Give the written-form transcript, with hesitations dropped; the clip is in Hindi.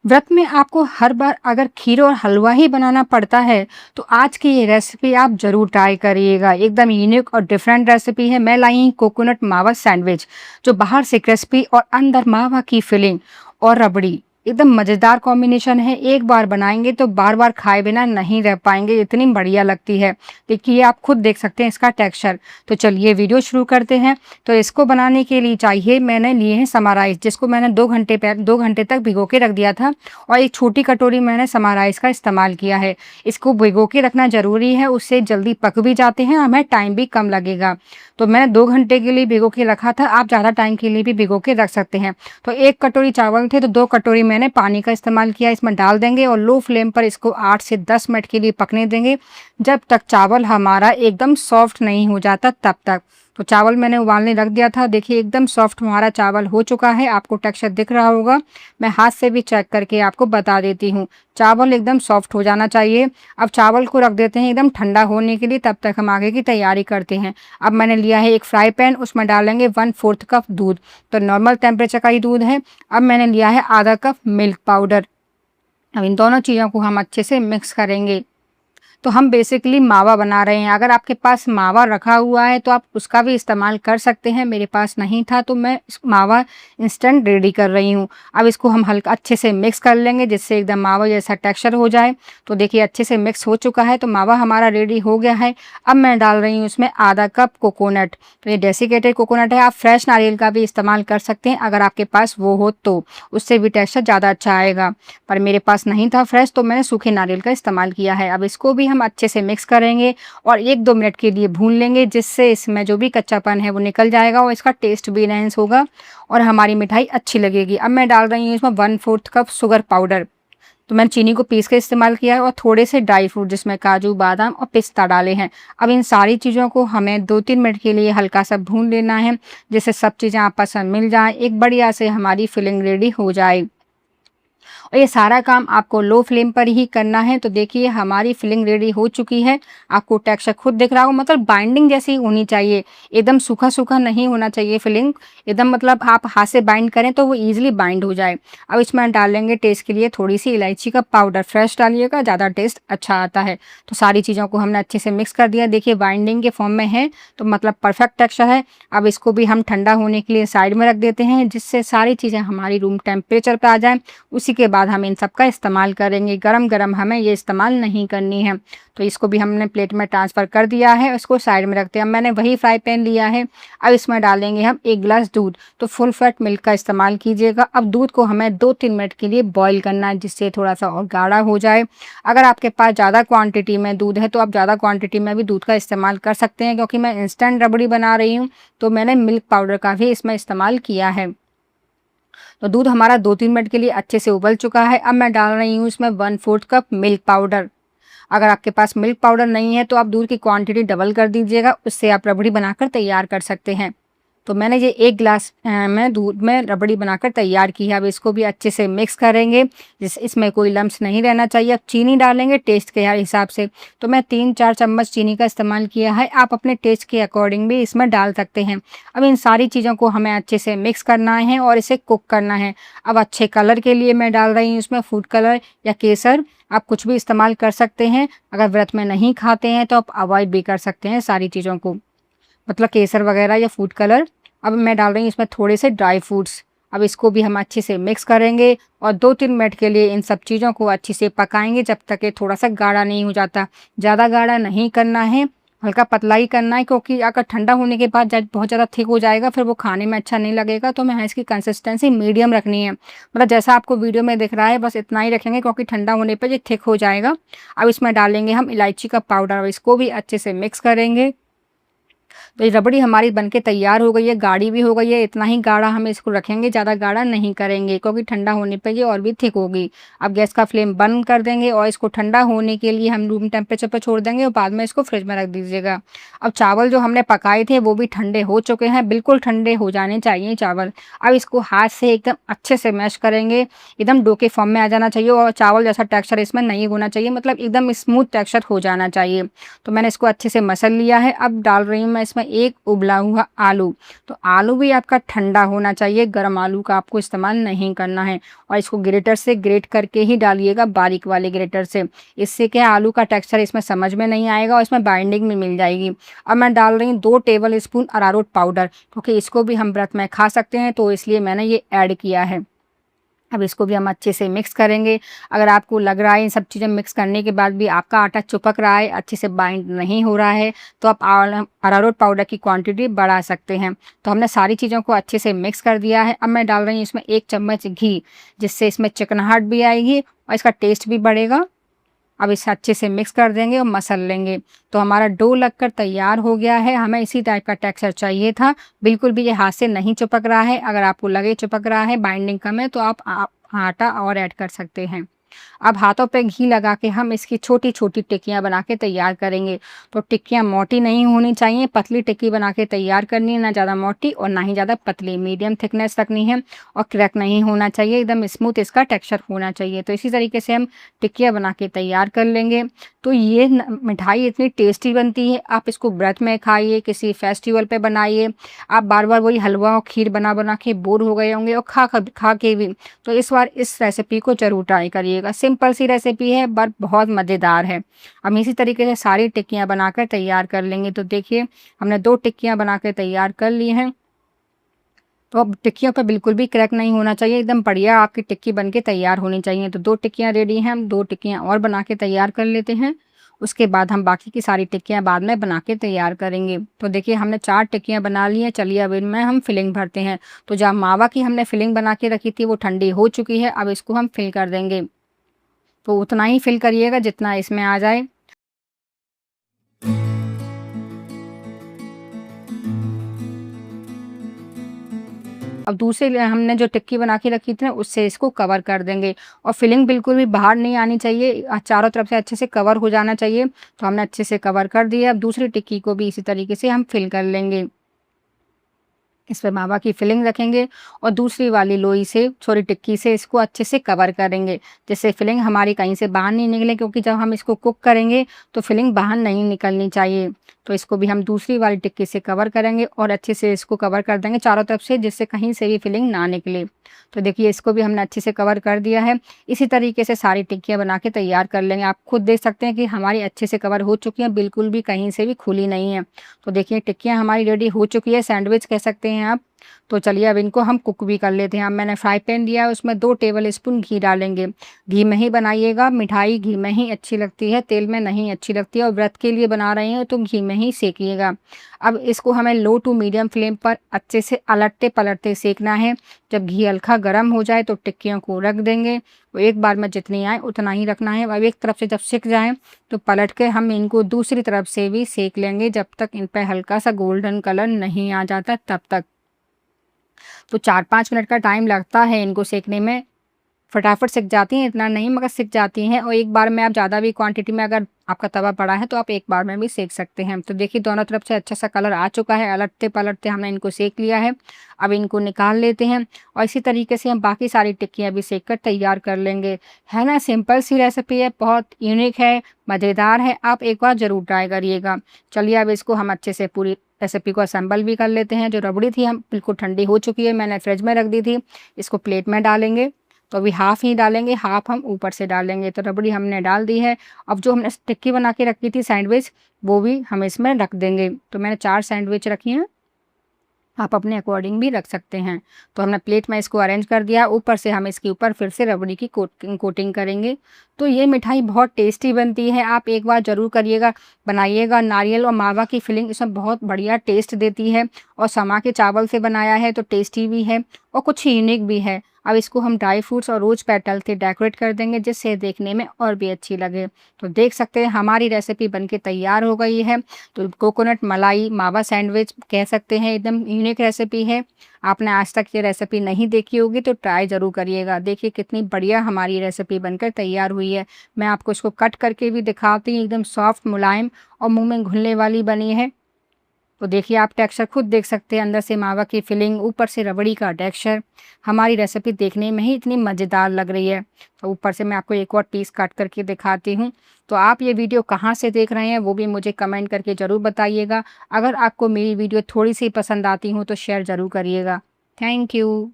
व्रत में आपको हर बार अगर खीर और हलवा ही बनाना पड़ता है, तो आज की ये रेसिपी आप ज़रूर ट्राई करिएगा। एकदम यूनिक और डिफरेंट रेसिपी है। मैं लाई हूँ कोकोनट मावा सैंडविच, जो बाहर से क्रिस्पी और अंदर मावा की फिलिंग और रबड़ी। एकदम मज़ेदार कॉम्बिनेशन है। एक बार बनाएंगे तो बार-बार खाए बिना नहीं रह पाएँगे, इतनी बढ़िया लगती है। देखिए, आप खुद देख सकते हैं इसका टेक्सचर। तो चलिए वीडियो शुरू करते हैं। तो इसको बनाने के लिए चाहिए, मैंने लिए हैं समा राइस, जिसको मैंने 2 घंटे तक भिगो के रख दिया था, और एक छोटी कटोरी मैंने समा राइस का इस्तेमाल किया है। इसको भिगो के रखना ज़रूरी है, उससे जल्दी पक भी जाते हैं, हमें टाइम भी कम लगेगा। तो मैंने 2 घंटे के लिए भिगो के रखा था, आप ज़्यादा टाइम के लिए भी भिगो के रख सकते हैं। तो 1 कटोरी चावल थे, तो 2 कटोरी मैंने पानी का इस्तेमाल किया। इसमें डाल देंगे और लो फ्लेम पर इसको 8 से 10 मिनट के लिए पकने देंगे, जब तक चावल हमारा एकदम सॉफ्ट नहीं हो जाता तब तक। तो चावल मैंने उबालने रख दिया था। देखिए, एकदम सॉफ्ट हमारा चावल हो चुका है, आपको टेक्सचर दिख रहा होगा। मैं हाथ से भी चेक करके आपको बता देती हूँ। चावल एकदम सॉफ्ट हो जाना चाहिए। अब चावल को रख देते हैं एकदम ठंडा होने के लिए, तब तक हम आगे की तैयारी करते हैं। अब मैंने लिया है एक फ्राई पैन, उसमें डालेंगे 1/4 कप दूध। तो नॉर्मल टेम्परेचर का ही दूध है। अब मैंने लिया है आधा कप मिल्क पाउडर। अब इन दोनों चीज़ों को हम अच्छे से मिक्स करेंगे। तो हम बेसिकली मावा बना रहे हैं। अगर आपके पास मावा रखा हुआ है तो आप उसका भी इस्तेमाल कर सकते हैं। मेरे पास नहीं था, तो मैं इस मावा इंस्टेंट रेडी कर रही हूँ। अब इसको हम हल्का अच्छे से मिक्स कर लेंगे, जिससे एकदम मावा जैसा टेक्सचर हो जाए। तो देखिए, अच्छे से मिक्स हो चुका है, तो मावा हमारा रेडी हो गया है। अब मैं डाल रही हूँ इसमें आधा कप कोकोनट। तो ये डेसिकेटेड कोकोनट है, आप फ्रेश नारियल का भी इस्तेमाल कर सकते हैं अगर आपके पास वो हो तो, उससे भी टेक्सचर ज़्यादा अच्छा आएगा। पर मेरे पास नहीं था फ्रेश, तो मैंने सूखे नारियल का इस्तेमाल किया है। अब इसको भी हम अच्छे से मिक्स करेंगे और 1-2 मिनट के लिए भून लेंगे, जिससे इसमें जो भी कच्चापन है वो निकल जाएगा और इसका टेस्ट भी एनहांस होगा और हमारी मिठाई अच्छी लगेगी। अब मैं डाल रही हूँ इसमें 1/4 कप शुगर पाउडर। तो मैंने चीनी को पीस के इस्तेमाल किया है और थोड़े से ड्राई फ्रूट, जिसमें काजू, बादाम और पिस्ता डाले हैं। अब इन सारी चीज़ों को हमें 2-3 मिनट के लिए हल्का सा भून लेना है, जिससे सब चीज़ें आपस में मिल जाएँ, एक बढ़िया से हमारी फिलिंग रेडी हो जाए। और ये सारा काम आपको लो फ्लेम पर ही करना है। तो देखिए, हमारी फिलिंग रेडी हो चुकी है। आपको टेक्सचर खुद दिख रहा हो, मतलब बाइंडिंग जैसी होनी चाहिए, एकदम सूखा-सूखा नहीं होना चाहिए फिलिंग। एकदम मतलब आप हाथ से बाइंड करें तो वो ईज़िली बाइंड हो जाए। अब इसमें डालेंगे टेस्ट के लिए थोड़ी-सी इलायची का पाउडर, फ्रेश डालिएगा, ज़्यादा टेस्ट अच्छा आता है। तो सारी चीज़ों को हमने अच्छे से मिक्स कर दिया। देखिए, बाइंडिंग के फॉर्म में है, तो मतलब परफेक्ट टेक्सचर है। अब इसको भी हम ठंडा होने के लिए साइड में रख देते हैं, जिससे सारी चीज़ें हमारी रूम टेम्परेचर पे आ जाएँ। उसी के बाद हम इन सब का इस्तेमाल करेंगे। गरम-गरम हमें ये इस्तेमाल नहीं करनी है। तो इसको भी हमने प्लेट में ट्रांसफ़र कर दिया है, इसको साइड में रखते हैं। अब मैंने वही फ्राई पैन लिया है। अब इसमें डालेंगे हम 1 गिलास दूध। तो फुल फैट मिल्क का इस्तेमाल कीजिएगा। अब दूध को हमें 2-3 मिनट के लिए बॉयल करना है, जिससे थोड़ा-सा और गाढ़ा हो जाए। अगर आपके पास ज़्यादा क्वांटिटी में दूध है, तो आप ज़्यादा क्वांटिटी में भी दूध का इस्तेमाल कर सकते हैं। क्योंकि मैं इंस्टेंट रबड़ी बना रही हूँ, तो मैंने मिल्क पाउडर का भी इसमें इस्तेमाल किया है। तो दूध हमारा 2-3 मिनट के लिए अच्छे से उबल चुका है। अब मैं डाल रही हूँ इसमें 1/4 कप मिल्क पाउडर। अगर आपके पास मिल्क पाउडर नहीं है, तो आप दूध की क्वांटिटी डबल कर दीजिएगा, उससे आप रबड़ी बनाकर तैयार कर सकते हैं। तो मैंने ये 1 गिलास में दूध में रबड़ी बनाकर तैयार की है। अब इसको भी अच्छे से मिक्स करेंगे, इसमें कोई लम्स नहीं रहना चाहिए। अब चीनी डालेंगे टेस्ट के हिसाब से। तो मैं 3-4 चम्मच चीनी का इस्तेमाल किया है, आप अपने टेस्ट के अकॉर्डिंग भी इसमें डाल सकते हैं। अब इन सारी चीज़ों को हमें अच्छे से मिक्स करना है और इसे कुक करना है। अब अच्छे कलर के लिए मैं डाल रही हूँ इसमें फूड कलर या केसर, आप कुछ भी इस्तेमाल कर सकते हैं। अगर व्रत में नहीं खाते हैं, तो आप अवॉइड भी कर सकते हैं सारी चीज़ों को, मतलब केसर वगैरह या फूड कलर। अब मैं डाल रही हूँ इसमें थोड़े से ड्राई फ्रूट्स। अब इसको भी हम अच्छे से मिक्स करेंगे और 2-3 मिनट के लिए इन सब चीज़ों को अच्छे से पकाएंगे, जब तक ये थोड़ा सा गाढ़ा नहीं हो जाता। ज़्यादा गाढ़ा नहीं करना है, हल्का पतला ही करना है, क्योंकि अगर ठंडा होने के बाद बहुत ज़्यादा थिक हो जाएगा, फिर वो खाने में अच्छा नहीं लगेगा। तो मैं इसकी कंसिस्टेंसी मीडियम रखनी है, मतलब जैसा आपको वीडियो में दिख रहा है, बस इतना ही रखेंगे, क्योंकि ठंडा होने पर ये थिक हो जाएगा। अब इसमें डालेंगे हम इलायची का पाउडर, इसको भी अच्छे से मिक्स करेंगे। तो ये रबड़ी हमारी बनके तैयार हो गई है, गाढ़ी भी हो गई है। इतना ही गाढ़ा हम इसको रखेंगे, ज़्यादा गाढ़ा नहीं करेंगे, क्योंकि ठंडा होने पे ये और भी थिक होगी। अब गैस का फ्लेम बंद कर देंगे और इसको ठंडा होने के लिए हम रूम टेम्परेचर पर छोड़ देंगे और बाद में इसको फ्रिज में रख दीजिएगा। अब चावल जो हमने पकाए थे वो भी ठंडे हो चुके हैं, बिल्कुल ठंडे हो जाने चाहिए चावल। अब इसको हाथ से एकदम अच्छे से मैश करेंगे, एकदम डो के फॉर्म में आ जाना चाहिए और चावल जैसा टेक्सचर इसमें नहीं होना चाहिए, मतलब एकदम स्मूथ टेक्सचर हो जाना चाहिए। तो मैंने इसको अच्छे से मसल लिया है। अब डाल रही हूँ मैं इसमें एक उबला हुआ आलू। तो आलू भी आपका ठंडा होना चाहिए, गर्म आलू का आपको इस्तेमाल नहीं करना है और इसको ग्रेटर से ग्रेट करके ही डालिएगा, बारीक वाले ग्रेटर से। इससे क्या है, आलू का टेक्सचर इसमें समझ में नहीं आएगा और इसमें बाइंडिंग भी मिल जाएगी। अब मैं डाल रही हूँ 2 टेबल स्पून अरारोट पाउडर, क्योंकि इसको भी हम व्रत में खा सकते हैं, तो इसलिए मैंने ये ऐड किया है। अब इसको भी हम अच्छे से मिक्स करेंगे। अगर आपको लग रहा है इन सब चीज़ें मिक्स करने के बाद भी आपका आटा चिपक रहा है, अच्छे से बाइंड नहीं हो रहा है, तो आप अरारोट पाउडर की क्वांटिटी बढ़ा सकते हैं। तो हमने सारी चीज़ों को अच्छे से मिक्स कर दिया है। अब मैं डाल रही हूँ इसमें 1 चम्मच घी, जिससे इसमें चिकनाहट भी आएगी और इसका टेस्ट भी बढ़ेगा। अब इसे अच्छे से मिक्स कर देंगे और मसल लेंगे। तो हमारा डो लगकर तैयार हो गया है। हमें इसी टाइप का टेक्सचर चाहिए था, बिल्कुल भी ये हाथ से नहीं चिपक रहा है। अगर आपको लगे चिपक रहा है, बाइंडिंग कम है, तो आप आटा और ऐड कर सकते हैं। अब हाथों पे घी लगा के हम इसकी छोटी-छोटी टिक्कियाँ बना के तैयार करेंगे। तो टिक्कियाँ मोटी नहीं होनी चाहिए, पतली टिक्की बना के तैयार करनी है, ना ज़्यादा मोटी और ना ही ज़्यादा पतली, मीडियम थिकनेस रखनी है और क्रैक नहीं होना चाहिए, एकदम स्मूथ इसका टेक्सचर होना चाहिए। तो इसी तरीके से हम टिक्कियाँ बना के तैयार कर लेंगे। तो ये मिठाई इतनी टेस्टी बनती है, आप इसको व्रत में खाइए, किसी फेस्टिवल पे बनाइए। आप बार-बार वही हलवा और खीर बना-बना के बोर हो गए होंगे और खा के भी। तो इस बार इस रेसिपी को ज़रूर ट्राई करिएगा। सिंपल सी रेसिपी है बट बहुत मज़ेदार है। हम इसी तरीके से सारी टिक्कियाँ बनाकर तैयार कर लेंगे। तो देखिए, हमने 2 टिक्कियाँ बना के तैयार कर ली हैं। तो अब टिक्कियों पे बिल्कुल भी क्रैक नहीं होना चाहिए, एकदम बढ़िया आपकी टिक्की बन के तैयार होनी चाहिए। तो 2 टिक्कियाँ रेडी हैं, हम 2 टिक्कियाँ और बना के तैयार कर लेते हैं। उसके बाद हम बाकी की सारी टिक्कियाँ बाद में बना के तैयार करेंगे। तो देखिए, हमने 4 टिक्कियाँ बना ली हैं। चलिए अब इनमें हम फिलिंग भरते हैं। तो जहाँ मावा की हमने फिलिंग बना के रखी थी वो ठंडी हो चुकी है, अब इसको हम फिल कर देंगे। तो उतना ही फिल करिएगा जितना इसमें आ जाए। अब दूसरे हमने जो टिक्की बना के रखी थी ना, उससे इसको कवर कर देंगे और फिलिंग बिल्कुल भी बाहर नहीं आनी चाहिए, चारों तरफ से अच्छे से कवर हो जाना चाहिए। तो हमने अच्छे से कवर कर दिया। अब दूसरी टिक्की को भी इसी तरीके से हम फिल कर लेंगे। इस पे मावा की फिलिंग रखेंगे और दूसरी वाली लोई से, सॉरी टिक्की से इसको अच्छे से कवर करेंगे, जिससे फिलिंग हमारी कहीं से बाहर नहीं निकले, क्योंकि जब हम इसको कुक करेंगे तो फिलिंग बाहर नहीं निकलनी चाहिए। तो इसको भी हम दूसरी वाली टिक्की से कवर करेंगे और अच्छे से इसको कवर कर देंगे चारों तरफ से, जिससे कहीं से भी फिलिंग ना निकले। तो देखिए, इसको भी हमने अच्छे से कवर कर दिया है। इसी तरीके से सारी टिक्कियाँ बना के तैयार कर लेंगे। आप खुद देख सकते हैं कि हमारी अच्छे से कवर हो चुकी हैं, बिल्कुल भी कहीं से भी खुली नहीं है। तो देखिए, टिक्कियाँ हमारी रेडी हो चुकी है, सैंडविच कह सकते हैं आप। तो चलिए अब इनको हम कुक भी कर लेते हैं। अब मैंने फ्राई पैन लिया है, उसमें 2 टेबल स्पून घी डालेंगे। घी में ही बनाइएगा, मिठाई घी में ही अच्छी लगती है, तेल में नहीं अच्छी लगती है, और व्रत के लिए बना रहे हैं तो घी में ही सेकिएगा। अब इसको हमें लो टू मीडियम फ्लेम पर अच्छे से अलटते-पलटते सेकना है। जब घी हल्का गर्म हो जाए तो टिक्कियों को रख देंगे। तो एक बार में जितनी आए उतना ही रखना है। अब एक तरफ से जब सिक जाएँ तो पलट के हम इनको दूसरी तरफ से भी सेक लेंगे, जब तक इन पे हल्का सा गोल्डन कलर नहीं आ जाता तब तक। तो 4-5 मिनट का टाइम लगता है इनको सेकने में। फटाफट सिक जाती हैं, इतना नहीं मगर सिक जाती हैं, और एक बार में आप ज़्यादा भी क्वांटिटी में अगर आपका तवा बड़ा है तो आप एक बार में भी सेक सकते हैं। तो देखिए, दोनों तरफ से अच्छा सा कलर आ चुका है, अलटते-पलटते हमने इनको सेक लिया है। अब इनको निकाल लेते हैं और इसी तरीके से हम बाकी सारी टिक्कियाँ भी सेक कर तैयार कर लेंगे। है ना, सिंपल सी रेसिपी है, बहुत यूनिक है, मज़ेदार है, आप एक बार ज़रूर ट्राई करिएगा। चलिए अब इसको हम अच्छे से पूरी रेसिपी को असेंबल भी कर लेते हैं। जो रबड़ी थी हम बिल्कुल ठंडी हो चुकी है, मैंने फ्रिज में रख दी थी। इसको प्लेट में डालेंगे। तो अभी हाफ़ ही डालेंगे, हाफ़ हम ऊपर से डालेंगे। तो रबड़ी हमने डाल दी है। अब जो हमने टिक्की बना के रखी थी सैंडविच, वो भी हम इसमें रख देंगे। तो मैंने 4 सैंडविच रखी हैं, आप अपने अकॉर्डिंग भी रख सकते हैं। तो हमने प्लेट में इसको अरेंज कर दिया, ऊपर से हम इसके ऊपर फिर से रबड़ी की कोटिंग करेंगे। तो ये मिठाई बहुत टेस्टी बनती है, आप एक बार ज़रूर करिएगा, बनाइएगा। नारियल और मावा की फिलिंग इसमें बहुत बढ़िया टेस्ट देती है, और समा के चावल से बनाया है तो टेस्टी भी है और कुछ यूनिक भी है। अब इसको हम ड्राई फ्रूट्स और रोज़ पेटल से डेकोरेट कर देंगे, जिससे देखने में और भी अच्छी लगे। तो देख सकते हैं हमारी रेसिपी बनके तैयार हो गई है। तो कोकोनट मलाई मावा सैंडविच कह सकते हैं, एकदम यूनिक रेसिपी है। आपने आज तक ये रेसिपी नहीं देखी होगी तो ट्राई ज़रूर करिएगा। देखिए कितनी बढ़िया हमारी रेसिपी बनकर तैयार हुई है। मैं आपको इसको कट करके भी दिखाती हूँ, एकदम सॉफ्ट मुलायम और मुँह में घुलने वाली बनी है। तो देखिए आप टेक्सचर खुद देख सकते हैं, अंदर से मावा की फिलिंग, ऊपर से रबड़ी का टेक्सचर। हमारी रेसिपी देखने में ही इतनी मज़ेदार लग रही है। तो ऊपर से मैं आपको एक और पीस काट करके दिखाती हूँ। तो आप ये वीडियो कहाँ से देख रहे हैं वो भी मुझे कमेंट करके ज़रूर बताइएगा। अगर आपको मेरी वीडियो थोड़ी-सी पसंद आती हो तो शेयर ज़रूर करिएगा। Thank you.